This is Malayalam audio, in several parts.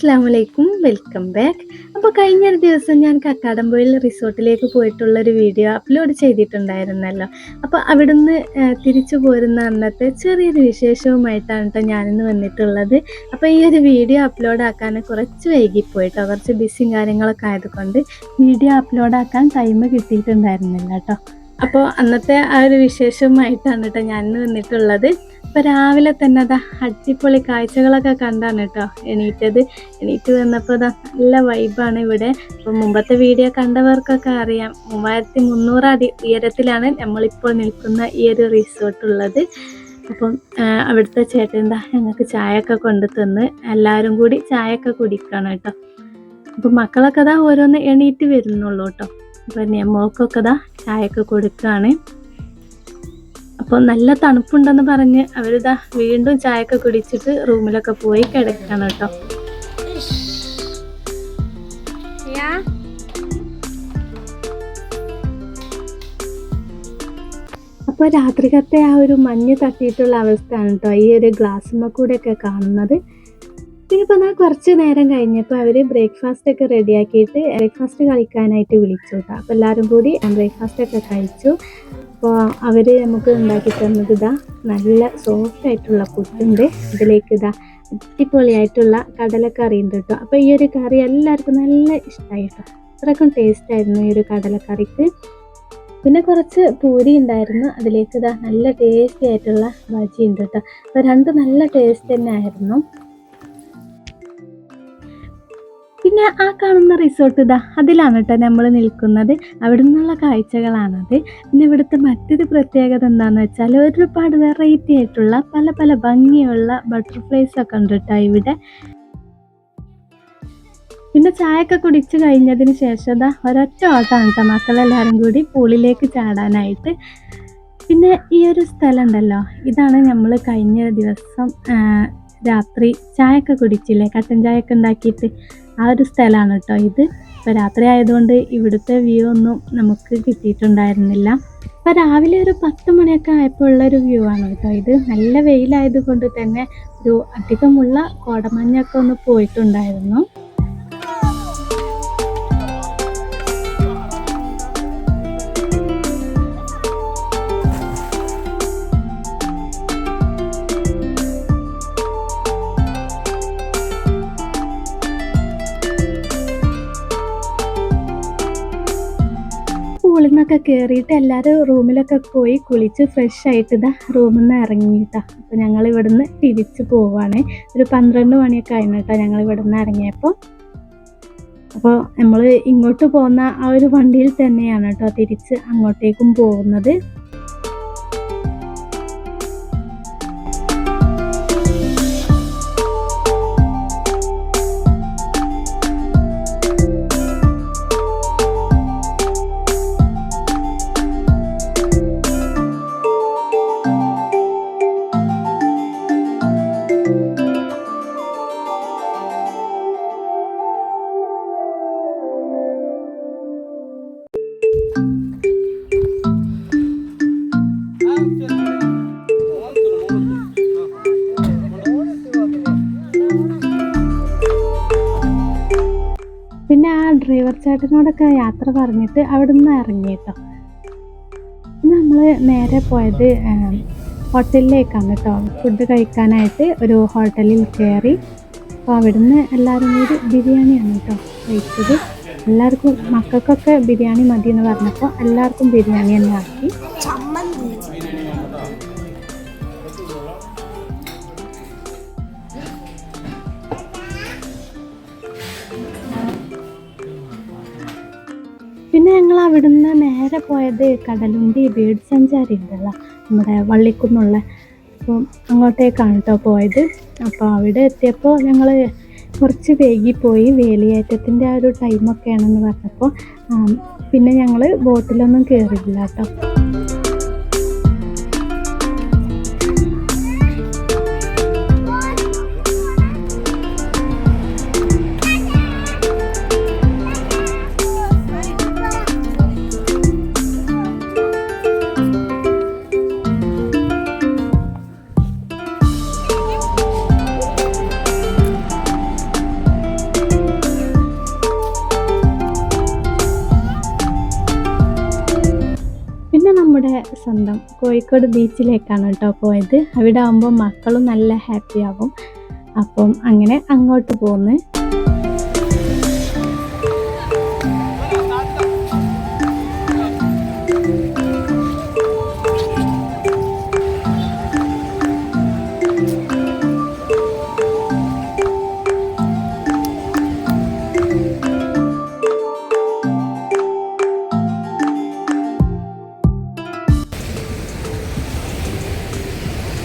അസ്സലാമലൈക്കും വെൽക്കം ബാക്ക്. അപ്പോൾ കഴിഞ്ഞൊരു ദിവസം ഞാൻ കക്കാടംപൊയിൽ റിസോർട്ടിലേക്ക് പോയിട്ടുള്ളൊരു വീഡിയോ അപ്ലോഡ് ചെയ്തിട്ടുണ്ടായിരുന്നല്ലോ. അപ്പോൾ അവിടുന്ന് തിരിച്ചു പോരുന്ന അന്നത്തെ ചെറിയൊരു വിശേഷവുമായിട്ടാണ് കേട്ടോ ഞാനിന്ന് വന്നിട്ടുള്ളത്. അപ്പോൾ ഈ ഒരു വീഡിയോ അപ്ലോഡ് ആക്കാൻ കുറച്ച് വൈകിപ്പോയിട്ടോ, കുറച്ച് ബിസിയും കാര്യങ്ങളൊക്കെ ആയതുകൊണ്ട് വീഡിയോ അപ്ലോഡ് ആക്കാൻ ടൈം കിട്ടിയിട്ടുണ്ടായിരുന്നില്ല കേട്ടോ. അപ്പോൾ അന്നത്തെ ആ ഒരു വിശേഷവുമായിട്ടാണ് കേട്ടോ ഞാനിന്ന് വന്നിട്ടുള്ളത്. അപ്പോൾ രാവിലെ തന്നെ അതാ അടിപൊളി കാഴ്ചകളൊക്കെ കണ്ടാണ് കേട്ടോ എണീറ്റ് വന്നപ്പോൾ നല്ല വൈബാണ് ഇവിടെ. അപ്പോൾ മുമ്പത്തെ വീഡിയോ കണ്ടവർക്കൊക്കെ അറിയാം, 3300 അടി ഉയരത്തിലാണ് നമ്മളിപ്പോൾ നിൽക്കുന്ന ഈ ഒരു റിസോർട്ട് ഉള്ളത്. അപ്പം അവിടുത്തെ ചേട്ടൻ ഞങ്ങൾക്ക് ചായയൊക്കെ കൊണ്ടു തന്ന് എല്ലാവരും കൂടി ചായയൊക്കെ കുടിക്കണം കേട്ടോ. അപ്പം മക്കളൊക്കെ ഓരോന്ന് എണീറ്റ് വരുന്നുള്ളൂ കേട്ടോ. അപ്പം മോൾക്കൊക്കെ ചായയൊക്കെ കൊടുക്കുകയാണ്. അപ്പോൾ നല്ല തണുപ്പുണ്ടെന്ന് പറഞ്ഞ് അവരിതാ വീണ്ടും ചായയൊക്കെ കുടിച്ചിട്ട് റൂമിലൊക്കെ പോയി കിടക്കണം കേട്ടോ. അപ്പോൾ രാത്രികത്തെ ആ ഒരു മഞ്ഞ് തട്ടിയിട്ടുള്ള അവസ്ഥയാണ് കേട്ടോ ഈ ഒരു ഗ്ലാസ്സുമ്മ കൂടെയൊക്കെ കാണുന്നത്. പിന്നെ ഇപ്പോൾ കുറച്ച് നേരം കഴിഞ്ഞപ്പോൾ അവർ ബ്രേക്ക്ഫാസ്റ്റ് ഒക്കെ റെഡിയാക്കിയിട്ട് ബ്രേക്ക്ഫാസ്റ്റ് കഴിക്കാനായിട്ട് വിളിച്ചു കേട്ടോ. അപ്പോൾ എല്ലാവരും കൂടി ബ്രേക്ക്ഫാസ്റ്റൊക്കെ കഴിച്ചു. അപ്പോൾ അവർ നമുക്ക് ഉണ്ടാക്കി തന്നത് നല്ല സോഫ്റ്റ് ആയിട്ടുള്ള പുട്ടുണ്ട്. ഇതിലേക്ക് അടിപൊളിയായിട്ടുള്ള കടലക്കറി ഉണ്ട് കേട്ടോ. അപ്പോൾ ഈ ഒരു കറി എല്ലാവർക്കും നല്ല ഇഷ്ടമായി കേട്ടോ. അത്രയ്ക്കും ടേസ്റ്റ് ആയിരുന്നു ഈ ഒരു കടലക്കറിക്ക്. പിന്നെ കുറച്ച് പൂരി ഉണ്ടായിരുന്നു, അതിലേക്ക് നല്ല ടേസ്റ്റി ആയിട്ടുള്ള ബജി ഉണ്ട് കേട്ടോ. അപ്പോൾ രണ്ടും നല്ല ടേസ്റ്റ് തന്നെ ആയിരുന്നു. പിന്നെ ആ കാണുന്ന റിസോർട്ട് അതിലാണ് കേട്ടോ നമ്മൾ നിൽക്കുന്നത്. അവിടെ നിന്നുള്ള കാഴ്ചകളാണത്. പിന്നെ ഇവിടുത്തെ മറ്റൊരു പ്രത്യേകത എന്താണെന്ന് വെച്ചാൽ ഒരുപാട് വെറൈറ്റി ആയിട്ടുള്ള പല പല ഭംഗിയുള്ള ബട്ടർഫ്ലൈസ് ഒക്കെ ഉണ്ട് കേട്ടോ ഇവിടെ. പിന്നെ ചായയൊക്കെ കുടിച്ച് കഴിഞ്ഞതിന് ശേഷം ഒരൊറ്റ ഓട്ടമാണ് കേട്ടോ മക്കളെല്ലാവരും കൂടി പൂളിലേക്ക് ചാടാനായിട്ട്. പിന്നെ ഈ ഒരു സ്ഥലം ഉണ്ടല്ലോ, ഇതാണ് നമ്മൾ കഴിഞ്ഞ ദിവസം രാത്രി ചായയൊക്കെ കുടിച്ചില്ലേ, കട്ടൻ ചായയൊക്കെ ഉണ്ടാക്കിയിട്ട് ആ ഒരു സ്ഥലമാണ് കേട്ടോ ഇത്. ഇപ്പോൾ രാത്രി ആയതുകൊണ്ട് ഇവിടുത്തെ വ്യൂ ഒന്നും നമുക്ക് കിട്ടിയിട്ടുണ്ടായിരുന്നില്ല. അപ്പോൾ രാവിലെ ഒരു 10 മണിയൊക്കെ ആയപ്പോൾ ഉള്ളൊരു വ്യൂ ആണ് കേട്ടോ ഇത്. നല്ല വെയിലായതുകൊണ്ട് തന്നെ ഒരു അധികമുള്ള കോടമഞ്ഞൊക്കെ ഒന്ന് പോയിട്ടുണ്ടായിരുന്നു. സ്കൂളിൽ നിന്നൊക്കെ കയറിയിട്ട് എല്ലാവരും റൂമിലൊക്കെ പോയി കുളിച്ച് ഫ്രഷ് ആയിട്ട് റൂമിൽ നിന്ന് ഇറങ്ങിയിട്ടാ. അപ്പോൾ ഞങ്ങൾ ഇവിടുന്ന് തിരിച്ച് പോവാണ്. ഒരു 12 മണിയൊക്കെ ആയിരുന്നു കേട്ടോ ഞങ്ങൾ ഇവിടുന്ന് ഇറങ്ങിയപ്പോൾ. അപ്പോൾ നമ്മൾ ഇങ്ങോട്ട് പോകുന്ന ആ ഒരു വണ്ടിയിൽ തന്നെയാണ് കേട്ടോ തിരിച്ച് അങ്ങോട്ടേക്കും പോകുന്നത്. പിന്നെ ആ ഡ്രൈവർ ചേട്ടനോടൊക്കെ യാത്ര പറഞ്ഞിട്ട് അവിടെ നിന്ന് ഇറങ്ങി കേട്ടോ. നമ്മൾ നേരെ പോയത് ഹോട്ടലിലേക്കാണ് കേട്ടോ. ഫുഡ് കഴിക്കാനായിട്ട് ഒരു ഹോട്ടലിൽ കയറി. അപ്പോൾ അവിടുന്ന് എല്ലാവരും കൂടി ബിരിയാണിയാണ് കേട്ടോ കഴിച്ചത്. എല്ലാവർക്കും മക്കൾക്കൊക്കെ ബിരിയാണി മതി എന്ന് പറഞ്ഞപ്പോൾ എല്ലാവർക്കും ബിരിയാണി തന്നെ ആക്കി. പിന്നെ ഞങ്ങൾ അവിടുന്ന് നേരെ പോയത് കടലുണ്ടി ബേഡ് സഞ്ചാരി ഉണ്ടല്ലോ നമ്മുടെ വള്ളിക്കുന്നുള്ള, അപ്പോൾ അങ്ങോട്ടേക്കാണ് കേട്ടോ പോയത്. അപ്പോൾ അവിടെ എത്തിയപ്പോൾ ഞങ്ങൾ കുറച്ച് വൈകിപ്പോയി, വേലിയേറ്റത്തിൻ്റെ ആ ഒരു ടൈമൊക്കെയാണെന്ന് പറഞ്ഞപ്പോൾ പിന്നെ ഞങ്ങൾ ബോട്ടിലൊന്നും കയറിയില്ല കേട്ടോ. സ്വന്തം കോഴിക്കോട് ബീച്ചിലേക്കാണ് കേട്ടോ പോയത്. അവിടെ ആകുമ്പോൾ മക്കളും നല്ല ഹാപ്പി ആകും. അപ്പം അങ്ങനെ അങ്ങോട്ട് പോന്ന്.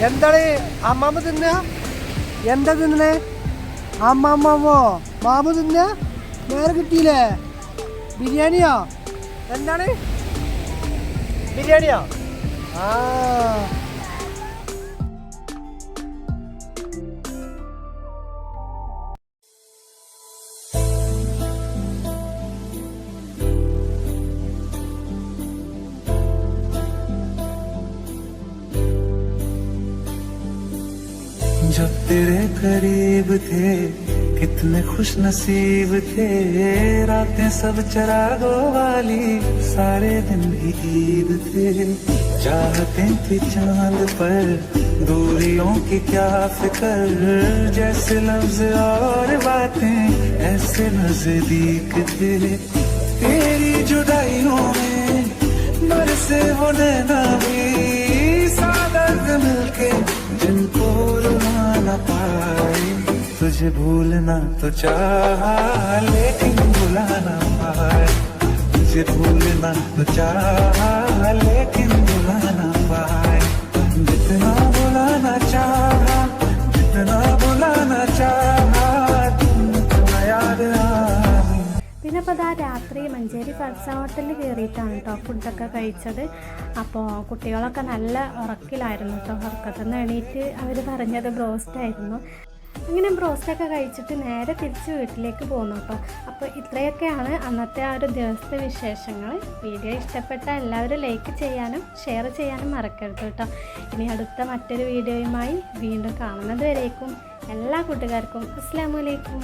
എന്താണ് അമ്മാമ്മ തിന്ന? എന്താ തിന്നേ? അമ്മാമ്മോ മാമ തിന്ന? നേരെ കിട്ടിയില്ലേ? ബിരിയാണിയോ? എന്താണ് ബിരിയാണിയോ? ആ जब तेरे करीब थे कितने खुश नसीब थे, रातें सब चरागों वाली सारे दिन भी ईद थे। चाहते थे चांद पर दूरियों की क्या फिक्र, जैसे लफ्ज और बातें ऐसे नजदीक थे। तेरी जुदाइयों में बरसे वो नैना भी सादर मिलके जिनको रुला न पाए। तुझे भूलना तो चाहा लेकिन भुला न पाए। तुझे भूलना तो चाहा लेकिन भुला न पाए। जितना भुलाना चाहा, जितना भुलाना चाहा, तुमको याद आए। പിന്നെ അപ്പോൾ അതാ രാത്രി മഞ്ചേരി ഫർസ ഹോട്ടലിൽ കയറിയിട്ടാണ് കേട്ടോ ഫുഡൊക്കെ കഴിച്ചത്. അപ്പോൾ കുട്ടികളൊക്കെ നല്ല ഉറക്കിലായിരുന്നു കേട്ടോ. ഉറക്കത്തിൽ നിന്ന് എണീറ്റ് അവർ പറഞ്ഞത് ബ്രോസ്റ്റായിരുന്നു. അങ്ങനെ ബ്രോസ്റ്റൊക്കെ കഴിച്ചിട്ട് നേരെ തിരിച്ച് വീട്ടിലേക്ക് പോകുന്നു കേട്ടോ. അപ്പോൾ ഇത്രയൊക്കെയാണ് അന്നത്തെ ആ ഒരു ദിവസത്തെ വിശേഷങ്ങൾ. വീഡിയോ ഇഷ്ടപ്പെട്ട എല്ലാവരും ലൈക്ക് ചെയ്യാനും ഷെയർ ചെയ്യാനും മറക്കരുത് കേട്ടോ. ഇനി അടുത്ത മറ്റൊരു വീഡിയോയുമായി വീണ്ടും കാണുന്നത് വരേക്കും എല്ലാ കൂട്ടുകാർക്കും അസ്സലാമു അലൈക്കും.